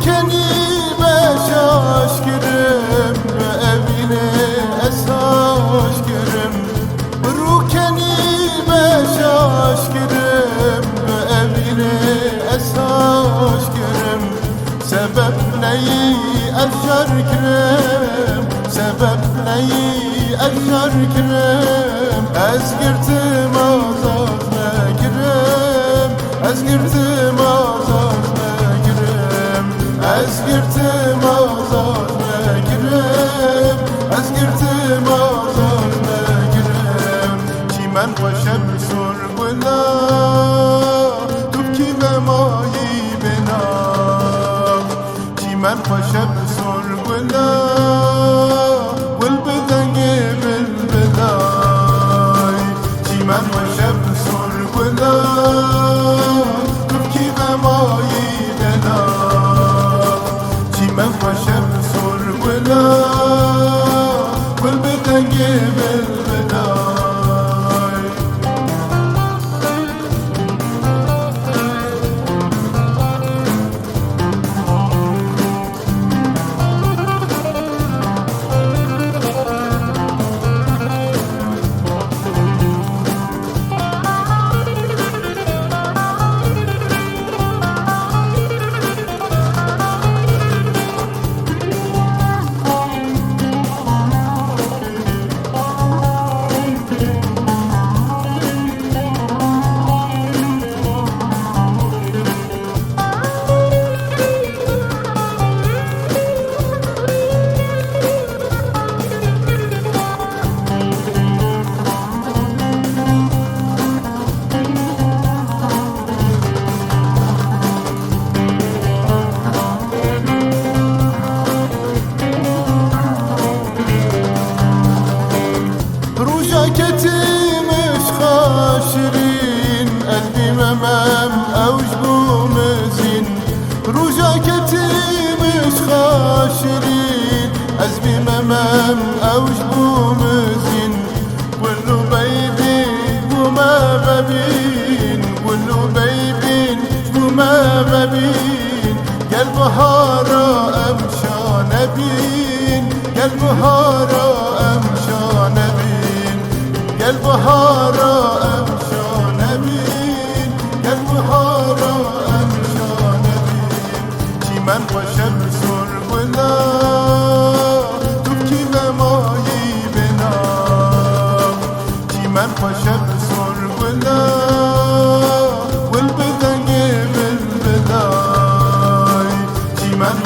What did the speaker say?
روکنی بشاش کرم به evine esas کرم روکنی بشاش کرم به evine esas کرم sebep neyi افشار کرم sebep neyi افشار کرم از گرتم آزاد نگرم از گرتم آزاد نگرم از گرتم آزاد نگرم از گرتم آزاد نگرم چی من باشم سرگلا تو کی به مایی بنا چی من باشم سرگلا ول بدنگ بل بدای چی من باشم سرگلا تو کی به مایی بنا چی من باشم سرگلا ول بدنگ بل بدای جاكتيمش خاشرين قلبي ممام اوج بومزين روجاكتيمش خاشرين قلبي ممام اوج بومزين قولوا بيبين وما ببين قولوا بيبين وما ببين قلب هارا امشى نبين قلب هارا امشى نبين قلب هارا امشى نبين قلب هارا امشى نبين چی من باشم سرگلا تبکی به مایی بنا چی من باشم سرگلا ول بدنگ بل بدای چی من